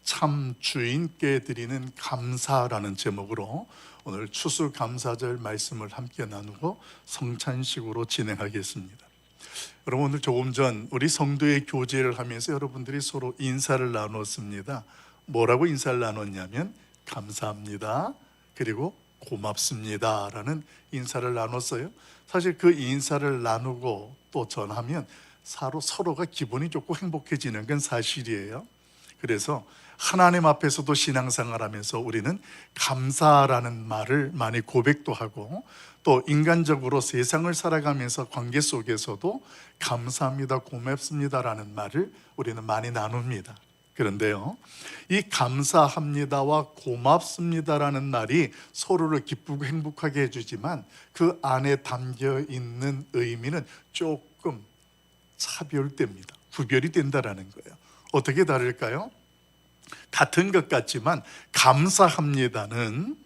참 주인께 드리는 감사라는 제목으로 오늘 추수감사절 말씀을 함께 나누고 성찬식으로 진행하겠습니다. 여러분, 오늘 조금 전 우리 성도의 교제를 하면서 여러분들이 서로 인사를 나눴습니다. 뭐라고 인사를 나눴냐면 감사합니다, 그리고 고맙습니다 라는 인사를 나눴어요. 사실 그 인사를 나누고 또 전하면 서로가 기분이 좋고 행복해지는 건 사실이에요. 그래서 하나님 앞에서도 신앙생활하면서 우리는 감사라는 말을 많이 고백도 하고, 또 인간적으로 세상을 살아가면서 관계 속에서도 감사합니다, 고맙습니다라는 말을 우리는 많이 나눕니다. 그런데요, 이 감사합니다와 고맙습니다라는 말이 서로를 기쁘고 행복하게 해주지만 그 안에 담겨 있는 의미는 조금 차별됩니다. 구별이 된다라는 거예요. 어떻게 다를까요? 같은 것 같지만 감사합니다는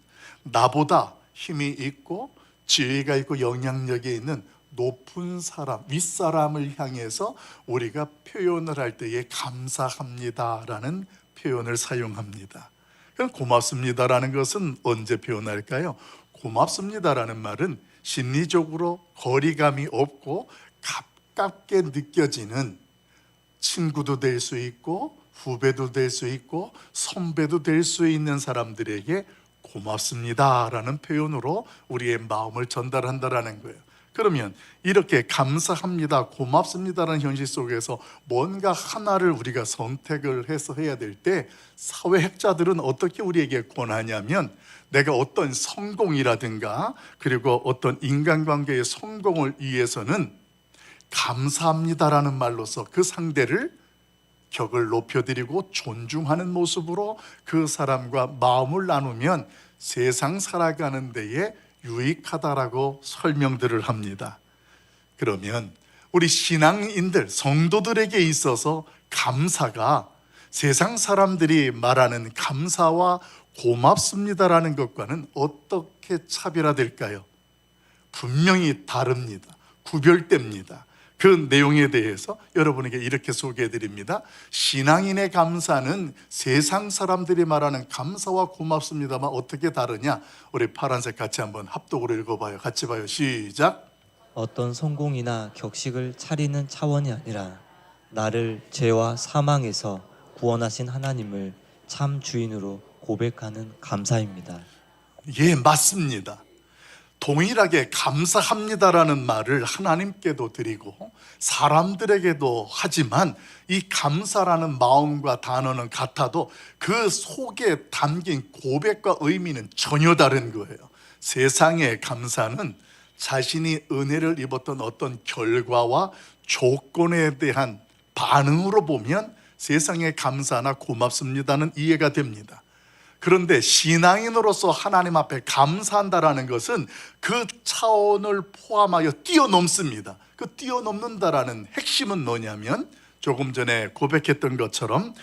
나보다 힘이 있고 지위가 있고 영향력이 있는 높은 사람, 윗사람을 향해서 우리가 표현을 할 때에 감사합니다라는 표현을 사용합니다. 그럼 고맙습니다라는 것은 언제 표현할까요? 고맙습니다라는 말은 심리적으로 거리감이 없고 가깝게 느껴지는 친구도 될 수 있고 후배도 될 수 있고 선배도 될 수 있는 사람들에게 고맙습니다라는 표현으로 우리의 마음을 전달한다라는 거예요. 그러면 이렇게 감사합니다, 고맙습니다라는 현실 속에서 뭔가 하나를 우리가 선택을 해서 해야 될 때 사회학자들은 어떻게 우리에게 권하냐면, 내가 어떤 성공이라든가 그리고 어떤 인간관계의 성공을 위해서는 감사합니다라는 말로서 그 상대를 격을 높여드리고 존중하는 모습으로 그 사람과 마음을 나누면 세상 살아가는 데에 유익하다라고 설명들을 합니다. 그러면 우리 신앙인들, 성도들에게 있어서 감사가 세상 사람들이 말하는 감사와 고맙습니다라는 것과는 어떻게 차별화될까요? 분명히 다릅니다. 구별됩니다. 그 내용에 대해서 여러분에게 이렇게 소개해 드립니다. 신앙인의 감사는 세상 사람들이 말하는 감사와 고맙습니다만 어떻게 다르냐? 우리 파란색 같이 한번 합독으로 읽어봐요. 같이 봐요. 시작. 어떤 성공이나 격식을 차리는 차원이 아니라 나를 죄와 사망에서 구원하신 하나님을 참 주인으로 고백하는 감사입니다. 예, 맞습니다. 동일하게 감사합니다라는 말을 하나님께도 드리고 사람들에게도 하지만 이 감사라는 마음과 단어는 같아도 그 속에 담긴 고백과 의미는 전혀 다른 거예요. 세상의 감사는 자신이 은혜를 입었던 어떤 결과와 조건에 대한 반응으로 보면 세상의 감사나 고맙습니다는 이해가 됩니다. 그런데 신앙인으로서 하나님 앞에 감사한다라는 것은 그 차원을 포함하여 뛰어넘습니다. 그 뛰어넘는다라는 핵심은 뭐냐면, 조금 전에 고백했던 것처럼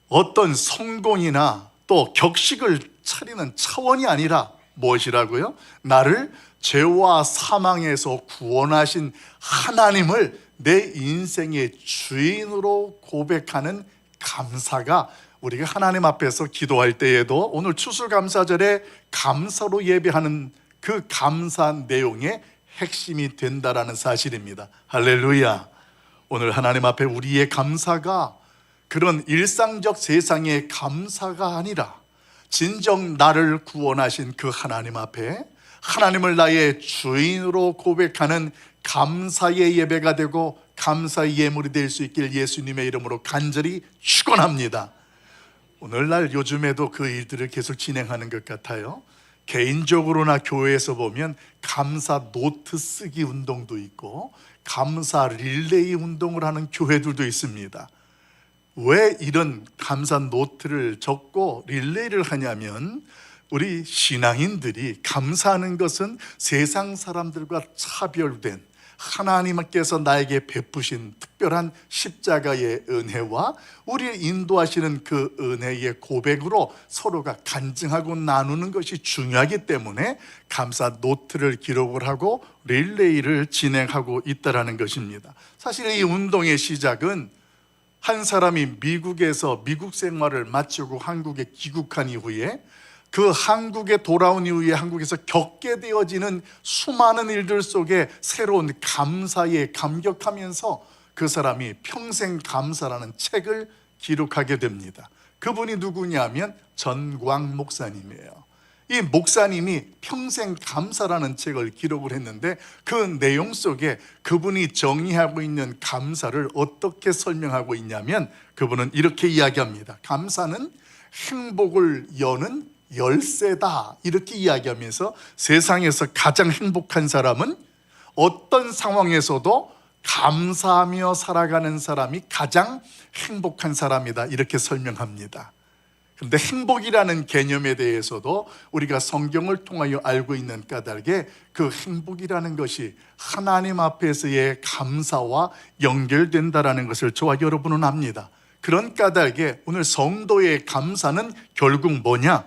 어떤 성공이나 또 격식을 차리는 차원이 아니라 무엇이라고요? 나를 죄와 사망에서 구원하신 하나님을 내 인생의 주인으로 고백하는 감사가 우리가 하나님 앞에서 기도할 때에도 오늘 추수감사절에 감사로 예배하는 그 감사 내용의 핵심이 된다라는 사실입니다. 할렐루야. 오늘 하나님 앞에 우리의 감사가 그런 일상적 세상의 감사가 아니라 진정 나를 구원하신 그 하나님 앞에 하나님을 나의 주인으로 고백하는 감사의 예배가 되고 감사의 예물이 될 수 있길 예수님의 이름으로 간절히 축원합니다. 오늘날 요즘에도 그 일들을 계속 진행하는 것 같아요. 개인적으로나 교회에서 보면 감사 노트 쓰기 운동도 있고 감사 릴레이 운동을 하는 교회들도 있습니다. 왜 이런 감사 노트를 적고 릴레이를 하냐면, 우리 신앙인들이 감사하는 것은 세상 사람들과 차별된 하나님께서 나에게 베푸신 특별한 십자가의 은혜와 우리를 인도하시는 그 은혜의 고백으로 서로가 간증하고 나누는 것이 중요하기 때문에 감사 노트를 기록을 하고 릴레이를 진행하고 있다는 것입니다. 사실 이 운동의 시작은 한 사람이 미국에서 미국 생활을 마치고 한국에 귀국한 이후에 그 한국에 돌아온 이후에 한국에서 겪게 되어지는 수많은 일들 속에 새로운 감사에 감격하면서 그 사람이 평생 감사라는 책을 기록하게 됩니다. 그분이 누구냐면 전광 목사님이에요. 이 목사님이 평생 감사라는 책을 기록을 했는데 그 내용 속에 그분이 정의하고 있는 감사를 어떻게 설명하고 있냐면 그분은 이렇게 이야기합니다. 감사는 행복을 여는 열쇠다, 이렇게 이야기하면서 세상에서 가장 행복한 사람은 어떤 상황에서도 감사하며 살아가는 사람이 가장 행복한 사람이다, 이렇게 설명합니다. 그런데 행복이라는 개념에 대해서도 우리가 성경을 통하여 알고 있는 까닭에 그 행복이라는 것이 하나님 앞에서의 감사와 연결된다라는 것을 저와 여러분은 압니다. 그런 까닭에 오늘 성도의 감사는 결국 뭐냐?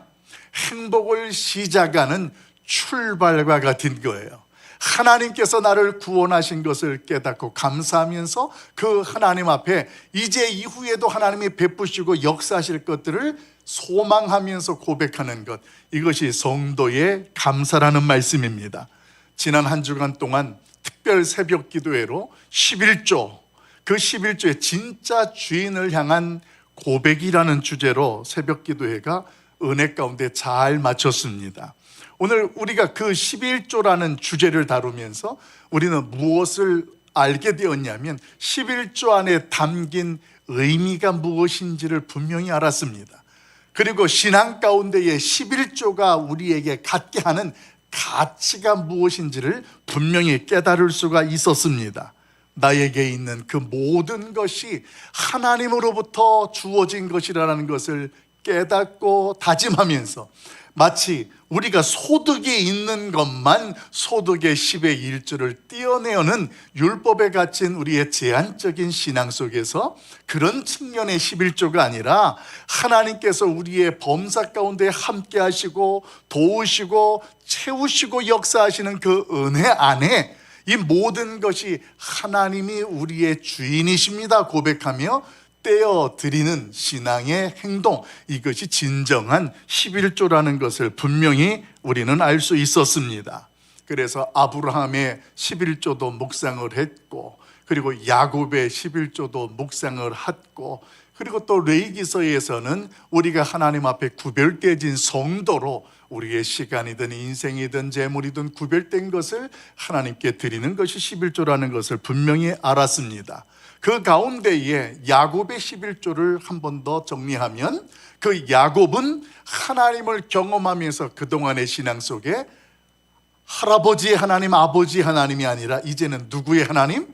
행복을 시작하는 출발과 같은 거예요. 하나님께서 나를 구원하신 것을 깨닫고 감사하면서 그 하나님 앞에 이제 이후에도 하나님이 베푸시고 역사하실 것들을 소망하면서 고백하는 것, 이것이 성도의 감사라는 말씀입니다. 지난 한 주간 동안 특별 새벽 기도회로 11조, 그 11조의 진짜 주인을 향한 고백이라는 주제로 새벽 기도회가 은혜 가운데 잘 마쳤습니다. 오늘 우리가 그 11조라는 주제를 다루면서 우리는 무엇을 알게 되었냐면 11조 안에 담긴 의미가 무엇인지를 분명히 알았습니다. 그리고 신앙 가운데에 11조가 우리에게 갖게 하는 가치가 무엇인지를 분명히 깨달을 수가 있었습니다. 나에게 있는 그 모든 것이 하나님으로부터 주어진 것이라는 것을 깨닫고 다짐하면서 마치 우리가 소득이 있는 것만 소득의 10의 1조를 떼어내는 율법에 갇힌 우리의 제한적인 신앙 속에서 그런 측면의 11조가 아니라 하나님께서 우리의 범사 가운데 함께 하시고 도우시고 채우시고 역사하시는 그 은혜 안에 이 모든 것이 하나님이 우리의 주인이십니다 고백하며 떼어드리는 신앙의 행동, 이것이 진정한 11조라는 것을 분명히 우리는 알 수 있었습니다. 그래서 아브라함의 11조도 묵상을 했고, 그리고 야곱의 11조도 묵상을 했고, 그리고 또 레위기서에서는 우리가 하나님 앞에 구별되어진 성도로 우리의 시간이든 인생이든 재물이든 구별된 것을 하나님께 드리는 것이 11조라는 것을 분명히 알았습니다. 그 가운데에 야곱의 11조를 한 번 더 정리하면 그 야곱은 하나님을 경험하면서 그동안의 신앙 속에 할아버지의 하나님, 아버지의 하나님이 아니라 이제는 누구의 하나님?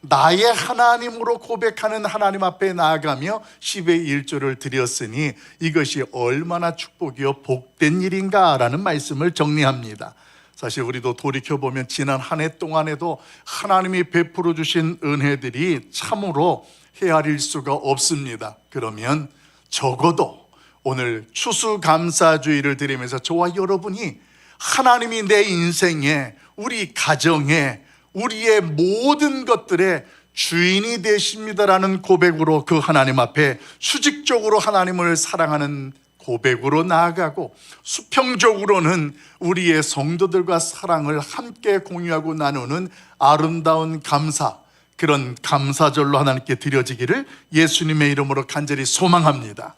나의 하나님으로 고백하는 하나님 앞에 나아가며 10의 1조를 드렸으니 이것이 얼마나 축복이요 복된 일인가라는 말씀을 정리합니다. 사실 우리도 돌이켜보면 지난 한 해 동안에도 하나님이 베풀어 주신 은혜들이 참으로 헤아릴 수가 없습니다. 그러면 적어도 오늘 추수감사주의를 드리면서 저와 여러분이 하나님이 내 인생에, 우리 가정에, 우리의 모든 것들의 주인이 되십니다라는 고백으로 그 하나님 앞에 수직적으로 하나님을 사랑하는 고백으로 나아가고, 수평적으로는 우리의 성도들과 사랑을 함께 공유하고 나누는 아름다운 감사, 그런 감사절로 하나님께 드려지기를 예수님의 이름으로 간절히 소망합니다.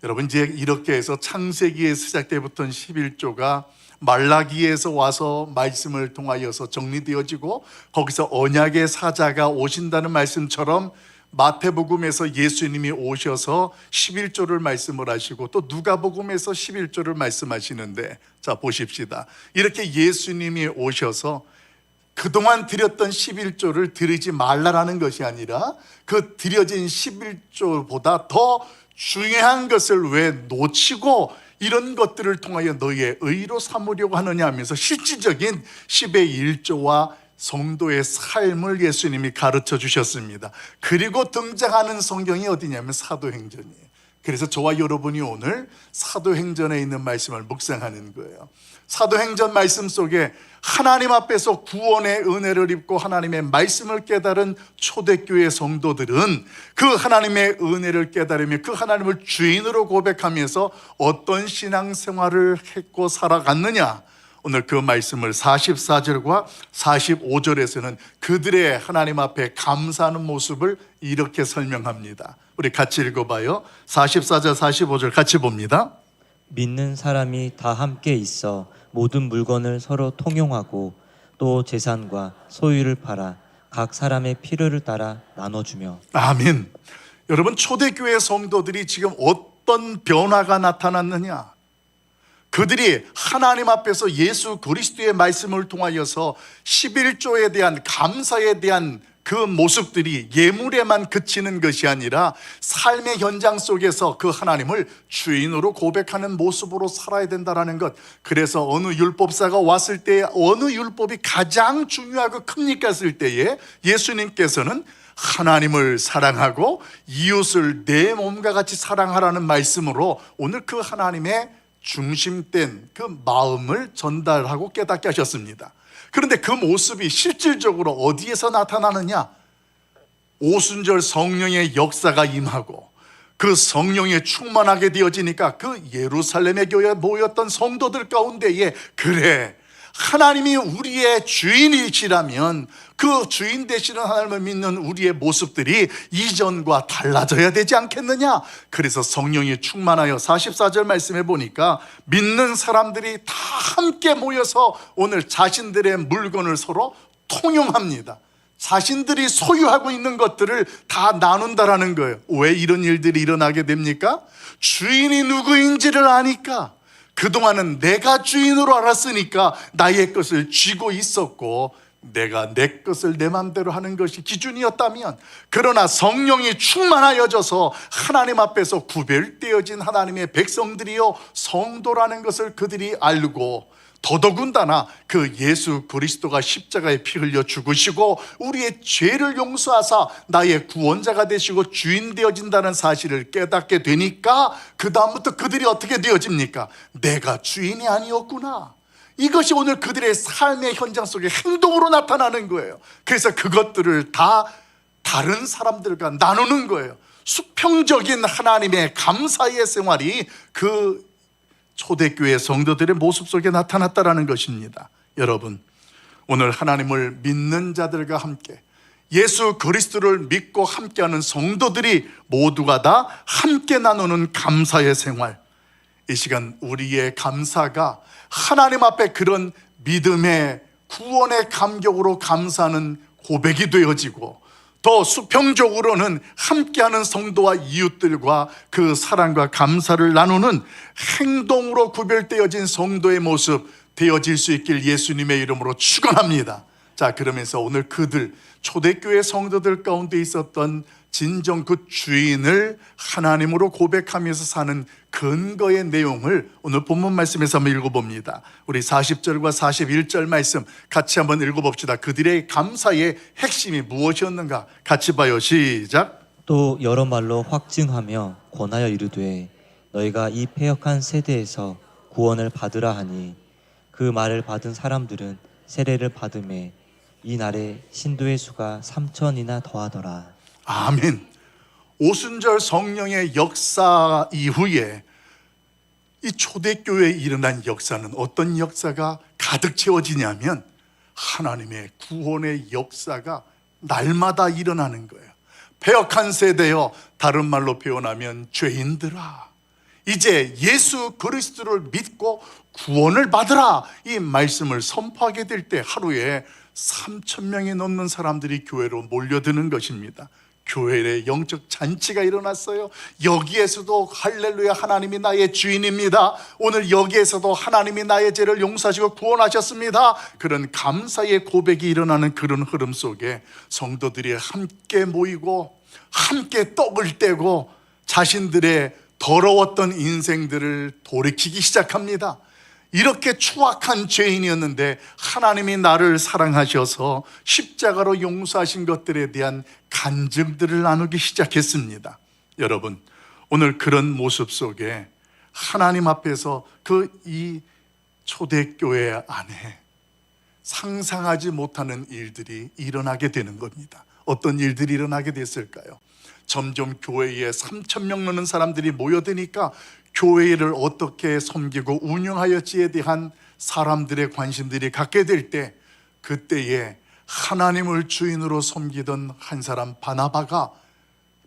여러분, 이제 이렇게 해서 창세기에 시작때부터 11조가 말라기에서 와서 말씀을 통하여서 정리되어지고, 거기서 언약의 사자가 오신다는 말씀처럼 마태복음에서 예수님이 오셔서 11조를 말씀을 하시고, 또 누가복음에서 11조를 말씀하시는데, 자 보십시다. 이렇게 예수님이 오셔서 그동안 드렸던 11조를 드리지 말라라는 것이 아니라 그 드려진 11조보다 더 중요한 것을 왜 놓치고 이런 것들을 통하여 너희의 의로 삼으려고 하느냐 하면서 실질적인 10의 1조와 성도의 삶을 예수님이 가르쳐 주셨습니다. 그리고 등장하는 성경이 어디냐면 사도행전이에요. 그래서 저와 여러분이 오늘 사도행전에 있는 말씀을 묵상하는 거예요. 사도행전 말씀 속에 하나님 앞에서 구원의 은혜를 입고 하나님의 말씀을 깨달은 초대교회 성도들은 그 하나님의 은혜를 깨달으며 그 하나님을 주인으로 고백하면서 어떤 신앙생활을 했고 살아갔느냐, 오늘 그 말씀을 44절과 45절에서는 그들의 하나님 앞에 감사하는 모습을 이렇게 설명합니다. 우리 같이 읽어봐요. 44절 45절 같이 봅니다. 믿는 사람이 다 함께 있어 모든 물건을 서로 통용하고 또 재산과 소유를 팔아 각 사람의 필요를 따라 나눠주며. 아멘. 여러분, 초대교회 성도들이 지금 어떤 변화가 나타났느냐? 그들이 하나님 앞에서 예수 그리스도의 말씀을 통하여서 11조에 대한 감사에 대한 그 모습들이 예물에만 그치는 것이 아니라 삶의 현장 속에서 그 하나님을 주인으로 고백하는 모습으로 살아야 된다는 것. 그래서 어느 율법사가 왔을 때 어느 율법이 가장 중요하고 큽니까 했을 때에 예수님께서는 하나님을 사랑하고 이웃을 내 몸과 같이 사랑하라는 말씀으로 오늘 그 하나님의 중심된 그 마음을 전달하고 깨닫게 하셨습니다. 그런데 그 모습이 실질적으로 어디에서 나타나느냐? 오순절 성령의 역사가 임하고 그 성령에 충만하게 되어지니까 그 예루살렘의 교회에 모였던 성도들 가운데에, 그래, 하나님이 우리의 주인이시라면 그 주인 되시는 하나님을 믿는 우리의 모습들이 이전과 달라져야 되지 않겠느냐? 그래서 성령이 충만하여 44절 말씀해 보니까 믿는 사람들이 다 함께 모여서 오늘 자신들의 물건을 서로 통용합니다. 자신들이 소유하고 있는 것들을 다 나눈다라는 거예요. 왜 이런 일들이 일어나게 됩니까? 주인이 누구인지를 아니까. 그동안은 내가 주인으로 알았으니까 나의 것을 쥐고 있었고 내가 내 것을 내 마음대로 하는 것이 기준이었다면, 그러나 성령이 충만하여져서 하나님 앞에서 구별되어진 하나님의 백성들이요 성도라는 것을 그들이 알고, 더더군다나 그 예수 그리스도가 십자가에 피 흘려 죽으시고 우리의 죄를 용서하사 나의 구원자가 되시고 주인 되어진다는 사실을 깨닫게 되니까 그 다음부터 그들이 어떻게 되어집니까? 내가 주인이 아니었구나. 이것이 오늘 그들의 삶의 현장 속에 행동으로 나타나는 거예요. 그래서 그것들을 다 다른 사람들과 나누는 거예요. 수평적인 하나님의 감사의 생활이 그 초대교회 성도들의 모습 속에 나타났다라는 것입니다. 여러분, 오늘 하나님을 믿는 자들과 함께 예수 그리스도를 믿고 함께하는 성도들이 모두가 다 함께 나누는 감사의 생활, 이 시간 우리의 감사가 하나님 앞에 그런 믿음의 구원의 감격으로 감사하는 고백이 되어지고, 더 수평적으로는 함께하는 성도와 이웃들과 그 사랑과 감사를 나누는 행동으로 구별되어진 성도의 모습 되어질 수 있길 예수님의 이름으로 축원합니다. 자, 그러면서 오늘 그들 초대교회 성도들 가운데 있었던 진정 그 주인을 하나님으로 고백하면서 사는 근거의 내용을 오늘 본문 말씀에서 한번 읽어봅니다. 우리 40절과 41절 말씀 같이 한번 읽어봅시다. 그들의 감사의 핵심이 무엇이었는가 같이 봐요. 시작. 또 여러 말로 확증하며 권하여 이르되 너희가 이 패역한 세대에서 구원을 받으라 하니, 그 말을 받은 사람들은 세례를 받음에 이 날에 신도의 수가 3천이나 더하더라. 아멘. 오순절 성령의 역사 이후에 이 초대교회에 일어난 역사는 어떤 역사가 가득 채워지냐면 하나님의 구원의 역사가 날마다 일어나는 거예요. 패역한 세대여, 다른 말로 표현하면 죄인들아, 이제 예수 그리스도를 믿고 구원을 받으라, 이 말씀을 선포하게 될 때 하루에 3,000명이 넘는 사람들이 교회로 몰려드는 것입니다. 교회의 영적 잔치가 일어났어요. 여기에서도 할렐루야, 하나님이 나의 주인입니다. 오늘 여기에서도 하나님이 나의 죄를 용서하시고 구원하셨습니다. 그런 감사의 고백이 일어나는 그런 흐름 속에 성도들이 함께 모이고 함께 떡을 떼고 자신들의 더러웠던 인생들을 돌이키기 시작합니다. 이렇게 추악한 죄인이었는데 하나님이 나를 사랑하셔서 십자가로 용서하신 것들에 대한 간증들을 나누기 시작했습니다. 여러분, 오늘 그런 모습 속에 하나님 앞에서 이 초대교회 안에 상상하지 못하는 일들이 일어나게 되는 겁니다. 어떤 일들이 일어나게 됐을까요? 점점 교회에 3,000명 넘는 사람들이 모여드니까 교회를 어떻게 섬기고 운영하였지에 대한 사람들의 관심들이 갖게 될 때, 그때에 하나님을 주인으로 섬기던 한 사람 바나바가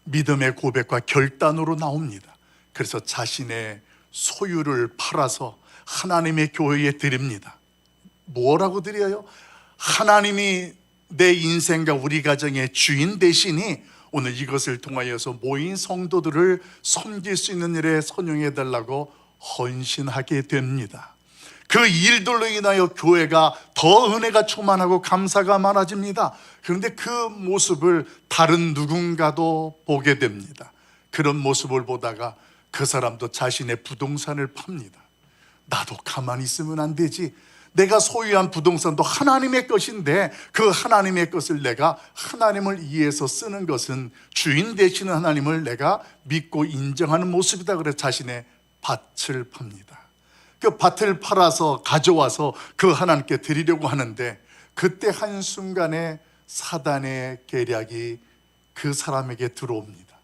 믿음의 고백과 결단으로 나옵니다. 그래서 자신의 소유를 팔아서 하나님의 교회에 드립니다. 뭐라고 드려요? 하나님이 내 인생과 우리 가정의 주인 되시니 오늘 이것을 통하여서 모인 성도들을 섬길 수 있는 일에 선용해 달라고 헌신하게 됩니다. 그 일들로 인하여 교회가 더 은혜가 충만하고 감사가 많아집니다. 그런데 그 모습을 다른 누군가도 보게 됩니다. 그런 모습을 보다가 그 사람도 자신의 부동산을 팝니다. 나도 가만히 있으면 안 되지. 내가 소유한 부동산도 하나님의 것인데 그 하나님의 것을 내가 하나님을 위해서 쓰는 것은 주인 되시는 하나님을 내가 믿고 인정하는 모습이다. 그래서 자신의 밭을 팝니다. 그 밭을 팔아서 가져와서 그 하나님께 드리려고 하는데, 그때 한순간에 사단의 계략이 그 사람에게 들어옵니다.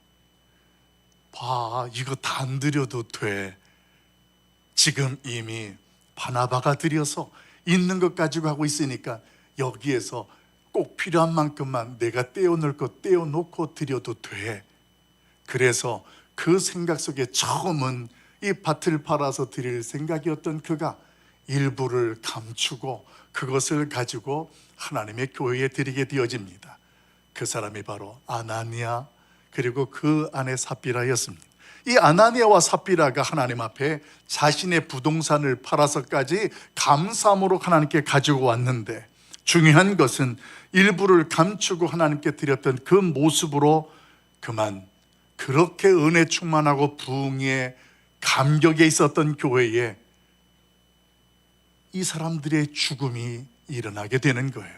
봐, 이거 다 안 드려도 돼. 지금 이미 바나바가 드려서 있는 것 가지고 하고 있으니까 여기에서 꼭 필요한 만큼만 내가 떼어놓을 것 떼어놓고 드려도 돼. 그래서 그 생각 속에 처음은 이 밭을 팔아서 드릴 생각이었던 그가 일부를 감추고 그것을 가지고 하나님의 교회에 드리게 되어집니다. 그 사람이 바로 아나니아 그리고 그 아내 삽비라였습니다. 이 아나니아와 삽비라가 하나님 앞에 자신의 부동산을 팔아서까지 감사함으로 하나님께 가지고 왔는데, 중요한 것은 일부를 감추고 하나님께 드렸던 그 모습으로 그만 그렇게 은혜 충만하고 부흥의 감격에 있었던 교회에 이 사람들의 죽음이 일어나게 되는 거예요.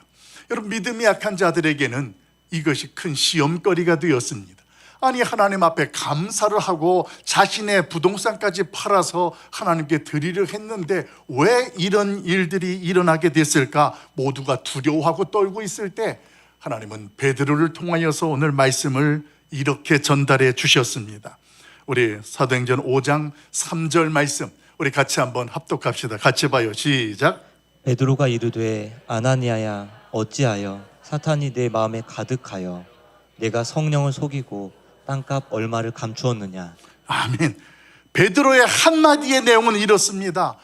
여러분, 믿음이 약한 자들에게는 이것이 큰 시험거리가 되었습니다. 아니, 하나님 앞에 감사를 하고 자신의 부동산까지 팔아서 하나님께 드리려 했는데 왜 이런 일들이 일어나게 됐을까? 모두가 두려워하고 떨고 있을 때 하나님은 베드로를 통하여서 오늘 말씀을 이렇게 전달해 주셨습니다. 우리 사도행전 5장 3절 말씀 우리 같이 한번 합독합시다. 같이 봐요. 시작. 베드로가 이르되 아나니아야 어찌하여 사탄이 내 마음에 가득하여 내가 성령을 속이고 땅값 얼마를 감추었느냐. 아멘. 베드로의 한마디의 내용은 이렇습니다.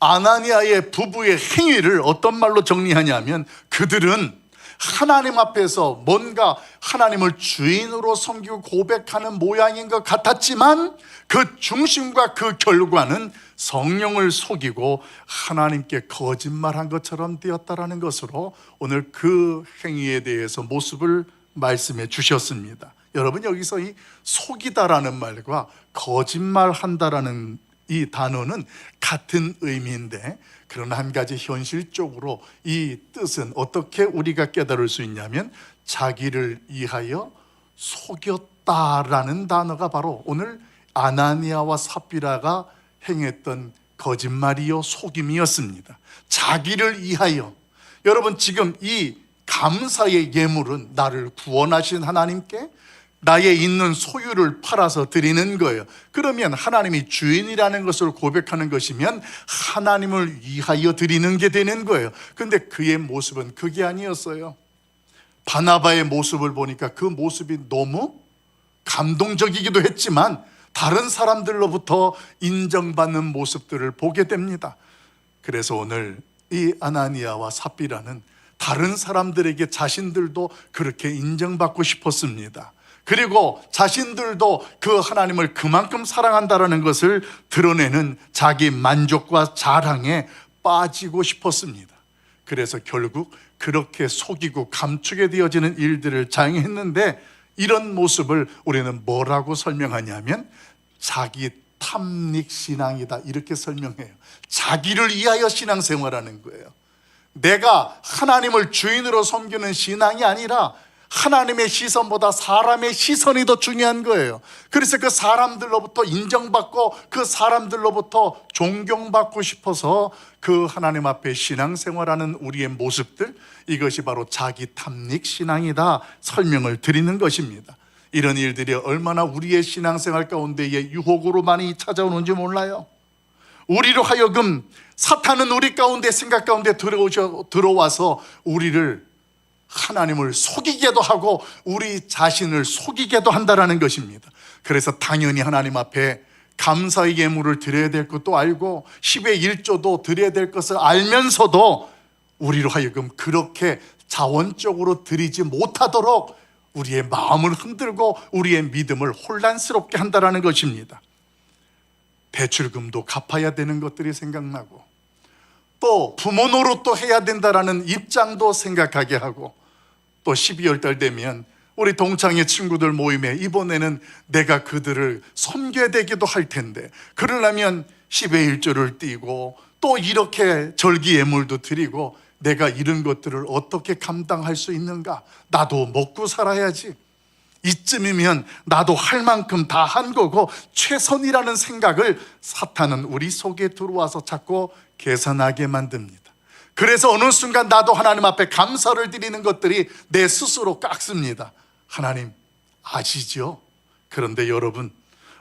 아나니아의 부부의 행위를 어떤 말로 정리하냐면, 그들은 하나님 앞에서 뭔가 하나님을 주인으로 섬기고 고백하는 모양인 것 같았지만 그 중심과 그 결과는 성령을 속이고 하나님께 거짓말한 것처럼 되었다라는 것으로 오늘 그 행위에 대해서 모습을 말씀해 주셨습니다. 여러분, 여기서 이 속이다라는 말과 거짓말한다라는 이 단어는 같은 의미인데, 그러나 한 가지 현실적으로 이 뜻은 어떻게 우리가 깨달을 수 있냐면, 자기를 위하여 속였다라는 단어가 바로 오늘 아나니아와 삽비라가 행했던 거짓말이요 속임이었습니다. 자기를 위하여. 여러분, 지금 이 감사의 예물은 나를 구원하신 하나님께 나의 있는 소유를 팔아서 드리는 거예요. 그러면 하나님이 주인이라는 것을 고백하는 것이면 하나님을 위하여 드리는 게 되는 거예요. 근데 그의 모습은 그게 아니었어요. 바나바의 모습을 보니까 그 모습이 너무 감동적이기도 했지만 다른 사람들로부터 인정받는 모습들을 보게 됩니다. 그래서 오늘 이 아나니아와 삽비라는 다른 사람들에게 자신들도 그렇게 인정받고 싶었습니다. 그리고 자신들도 그 하나님을 그만큼 사랑한다는 것을 드러내는 자기 만족과 자랑에 빠지고 싶었습니다. 그래서 결국 그렇게 속이고 감추게 되어지는 일들을 자행했는데, 이런 모습을 우리는 뭐라고 설명하냐면 자기 탐닉 신앙이다, 이렇게 설명해요. 자기를 위하여 신앙생활하는 거예요. 내가 하나님을 주인으로 섬기는 신앙이 아니라 하나님의 시선보다 사람의 시선이 더 중요한 거예요. 그래서 그 사람들로부터 인정받고 그 사람들로부터 존경받고 싶어서 그 하나님 앞에 신앙생활하는 우리의 모습들, 이것이 바로 자기 탐닉 신앙이다 설명을 드리는 것입니다. 이런 일들이 얼마나 우리의 신앙생활 가운데에 유혹으로 많이 찾아오는지 몰라요. 우리로 하여금 사탄은 우리 가운데 생각 가운데 들어와서 우리를 하나님을 속이게도 하고 우리 자신을 속이게도 한다라는 것입니다. 그래서 당연히 하나님 앞에 감사의 예물을 드려야 될 것도 알고 10의 1조도 드려야 될 것을 알면서도 우리로 하여금 그렇게 자원적으로 드리지 못하도록 우리의 마음을 흔들고 우리의 믿음을 혼란스럽게 한다라는 것입니다. 대출금도 갚아야 되는 것들이 생각나고 또 부모 노릇도 해야 된다라는 입장도 생각하게 하고 또 12월 달 되면 우리 동창회 친구들 모임에 이번에는 내가 그들을 섬겨야 되기도 할 텐데 그러려면 10의 1조를 띄고 또 이렇게 절기 예물도 드리고 내가 이런 것들을 어떻게 감당할 수 있는가? 나도 먹고 살아야지. 이쯤이면 나도 할 만큼 다 한 거고 최선이라는 생각을 사탄은 우리 속에 들어와서 자꾸 계산하게 만듭니다. 그래서 어느 순간 나도 하나님 앞에 감사를 드리는 것들이 내 스스로 깎습니다. 하나님 아시죠? 그런데 여러분,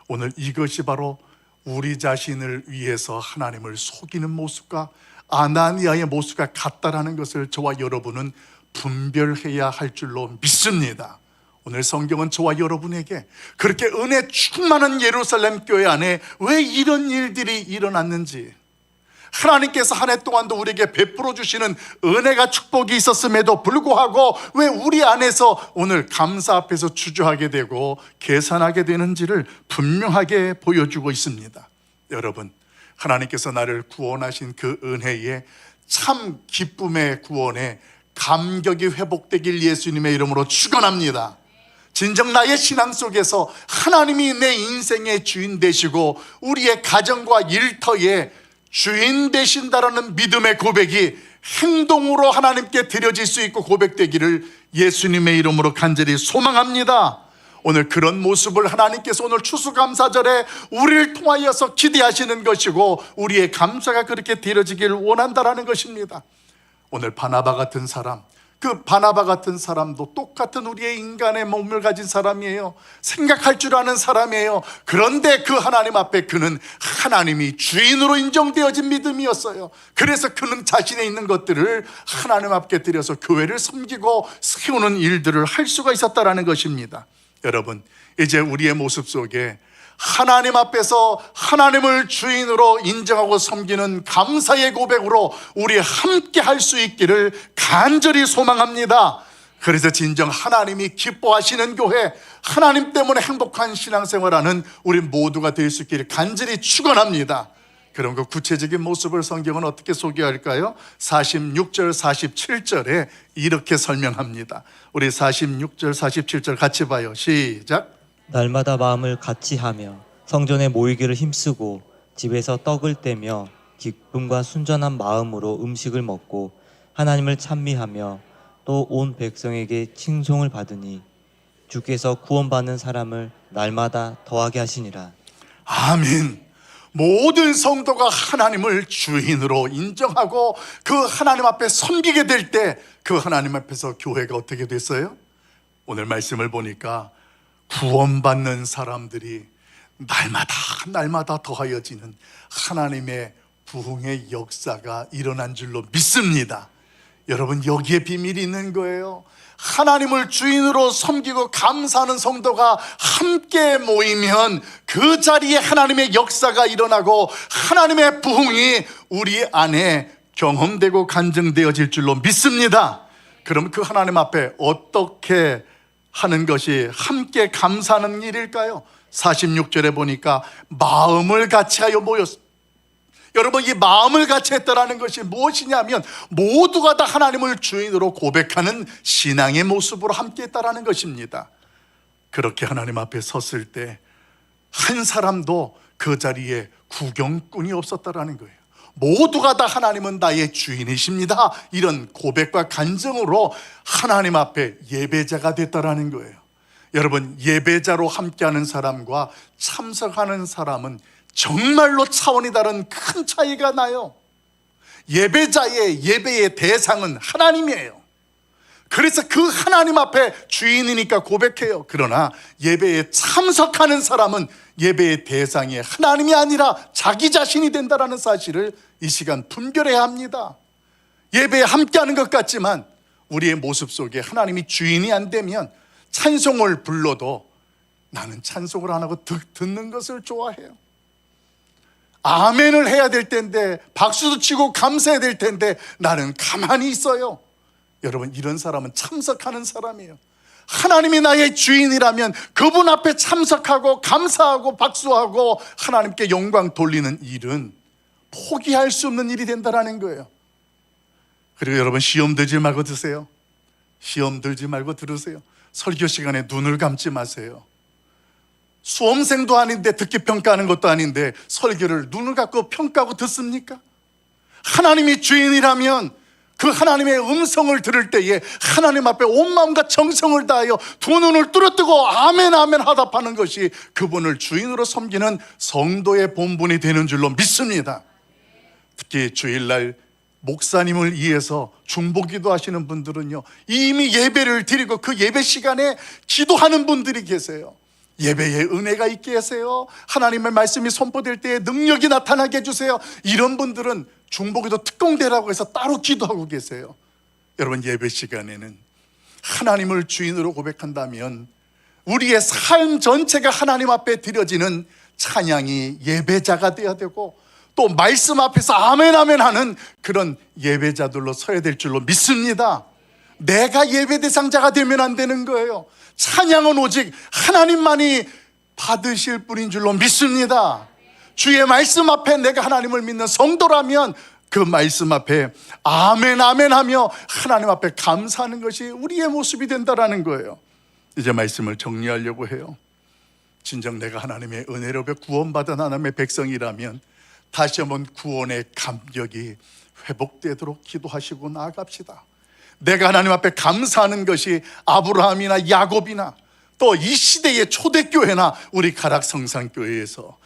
오늘 이것이 바로 우리 자신을 위해서 하나님을 속이는 모습과 아나니아의 모습과 같다라는 것을 저와 여러분은 분별해야 할 줄로 믿습니다. 오늘 성경은 저와 여러분에게 그렇게 은혜 충만한 예루살렘 교회 안에 왜 이런 일들이 일어났는지, 하나님께서 한 해 동안도 우리에게 베풀어 주시는 은혜가 축복이 있었음에도 불구하고 왜 우리 안에서 오늘 감사 앞에서 주저하게 되고 계산하게 되는지를 분명하게 보여주고 있습니다. 여러분, 하나님께서 나를 구원하신 그 은혜에 참 기쁨의 구원에 감격이 회복되길 예수님의 이름으로 축원합니다. 진정 나의 신앙 속에서 하나님이 내 인생의 주인 되시고 우리의 가정과 일터의 주인 되신다라는 믿음의 고백이 행동으로 하나님께 드려질 수 있고 고백되기를 예수님의 이름으로 간절히 소망합니다. 오늘 그런 모습을 하나님께서 오늘 추수감사절에 우리를 통하여서 기대하시는 것이고 우리의 감사가 그렇게 드려지길 원한다라는 것입니다. 오늘 바나바 같은 사람, 그 바나바 같은 사람도 똑같은 우리의 인간의 몸을 가진 사람이에요. 생각할 줄 아는 사람이에요. 그런데 그 하나님 앞에 그는 하나님이 주인으로 인정되어진 믿음이었어요. 그래서 그는 자신의 있는 것들을 하나님 앞에 드려서 교회를 섬기고 세우는 일들을 할 수가 있었다라는 것입니다. 여러분, 이제 우리의 모습 속에 하나님 앞에서 하나님을 주인으로 인정하고 섬기는 감사의 고백으로 우리 함께 할 수 있기를 간절히 소망합니다. 그래서 진정 하나님이 기뻐하시는 교회, 하나님 때문에 행복한 신앙생활하는 우리 모두가 될 수 있기를 간절히 축원합니다. 그런 그 구체적인 모습을 성경은 어떻게 소개할까요? 46절 47절에 이렇게 설명합니다. 우리 46절 47절 같이 봐요. 시작. 날마다 마음을 같이 하며 성전에 모이기를 힘쓰고 집에서 떡을 떼며 기쁨과 순전한 마음으로 음식을 먹고 하나님을 찬미하며 또 온 백성에게 칭송을 받으니 주께서 구원받는 사람을 날마다 더하게 하시니라. 아멘. 모든 성도가 하나님을 주인으로 인정하고 그 하나님 앞에 섬기게 될 때 그 하나님 앞에서 교회가 어떻게 됐어요? 오늘 말씀을 보니까 구원받는 사람들이 날마다 더하여지는 하나님의 부흥의 역사가 일어난 줄로 믿습니다. 여러분, 여기에 비밀이 있는 거예요. 하나님을 주인으로 섬기고 감사하는 성도가 함께 모이면 그 자리에 하나님의 역사가 일어나고 하나님의 부흥이 우리 안에 경험되고 간증되어질 줄로 믿습니다. 그럼 그 하나님 앞에 어떻게 하는 것이 함께 감사하는 일일까요? 46절에 보니까 마음을 같이하여 모였습니다. 여러분, 이 마음을 같이 했다라는 것이 무엇이냐면 모두가 다 하나님을 주인으로 고백하는 신앙의 모습으로 함께 했다라는 것입니다. 그렇게 하나님 앞에 섰을 때 한 사람도 그 자리에 구경꾼이 없었다라는 거예요. 모두가 다 하나님은 나의 주인이십니다. 이런 고백과 간증으로 하나님 앞에 예배자가 됐다라는 거예요. 여러분, 예배자로 함께하는 사람과 참석하는 사람은 정말로 차원이 다른 큰 차이가 나요. 예배자의 예배의 대상은 하나님이에요. 그래서 그 하나님 앞에 주인이니까 고백해요. 그러나 예배에 참석하는 사람은 예배의 대상이 하나님이 아니라 자기 자신이 된다는 사실을 이 시간 분별해야 합니다. 예배에 함께하는 것 같지만 우리의 모습 속에 하나님이 주인이 안 되면 찬송을 불러도 나는 찬송을 안 하고 듣는 것을 좋아해요. 아멘을 해야 될 텐데, 박수도 치고 감사해야 될 텐데 나는 가만히 있어요. 여러분, 이런 사람은 참석하는 사람이에요. 하나님이 나의 주인이라면 그분 앞에 참석하고 감사하고 박수하고 하나님께 영광 돌리는 일은 포기할 수 없는 일이 된다는 거예요. 그리고 여러분, 시험 들지 말고 드세요. 시험 들지 말고 들으세요. 설교 시간에 눈을 감지 마세요. 수험생도 아닌데, 듣기 평가하는 것도 아닌데 설교를 눈을 감고 평가하고 듣습니까? 하나님이 주인이라면 그 하나님의 음성을 들을 때에 하나님 앞에 온 마음과 정성을 다하여 두 눈을 뚫어뜨고 아멘 아멘 하답하는 것이 그분을 주인으로 섬기는 성도의 본분이 되는 줄로 믿습니다. 특히 주일날 목사님을 위해서 중보기도 하시는 분들은요, 이미 예배를 드리고 그 예배 시간에 기도하는 분들이 계세요. 예배에 은혜가 있게 하세요. 하나님의 말씀이 선포될 때에 능력이 나타나게 해주세요. 이런 분들은 중보기도 특공대라고 해서 따로 기도하고 계세요. 여러분, 예배 시간에는 하나님을 주인으로 고백한다면 우리의 삶 전체가 하나님 앞에 드려지는 찬양이 예배자가 되어야 되고, 또 말씀 앞에서 아멘 아멘 하는 그런 예배자들로 서야 될 줄로 믿습니다. 내가 예배 대상자가 되면 안 되는 거예요. 찬양은 오직 하나님만이 받으실 분인 줄로 믿습니다. 주의 말씀 앞에 내가 하나님을 믿는 성도라면 그 말씀 앞에 아멘 아멘 하며 하나님 앞에 감사하는 것이 우리의 모습이 된다라는 거예요. 이제 말씀을 정리하려고 해요. 진정 내가 하나님의 은혜로 구원받은 하나님의 백성이라면 다시 한번 구원의 감격이 회복되도록 기도하시고 나아갑시다. 내가 하나님 앞에 감사하는 것이 아브라함이나 야곱이나 또 이 시대의 초대교회나 우리 가락성산교회에서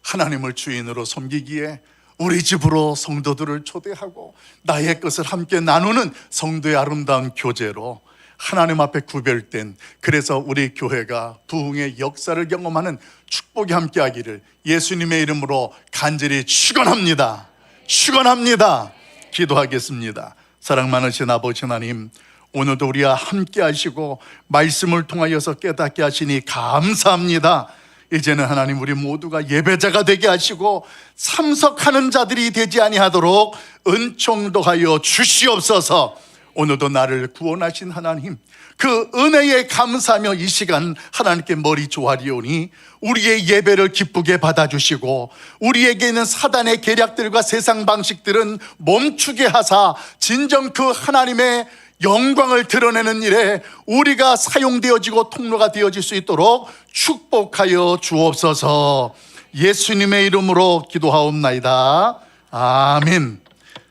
하나님을 주인으로 섬기기에 우리 집으로 성도들을 초대하고 나의 것을 함께 나누는 성도의 아름다운 교제로 하나님 앞에 구별된, 그래서 우리 교회가 부흥의 역사를 경험하는 축복이 함께하기를 예수님의 이름으로 간절히 축원합니다. 축원합니다. 기도하겠습니다. 사랑 많으신 아버지 하나님, 오늘도 우리와 함께 하시고 말씀을 통하여서 깨닫게 하시니 감사합니다. 이제는 하나님, 우리 모두가 예배자가 되게 하시고 참석하는 자들이 되지 아니하도록 은총도 하여 주시옵소서. 오늘도 나를 구원하신 하나님, 그 은혜에 감사하며 이 시간 하나님께 머리 조아리오니 우리의 예배를 기쁘게 받아주시고 우리에게 있는 사단의 계략들과 세상 방식들은 멈추게 하사 진정 그 하나님의 영광을 드러내는 일에 우리가 사용되어지고 통로가 되어질 수 있도록 축복하여 주옵소서. 예수님의 이름으로 기도하옵나이다. 아멘.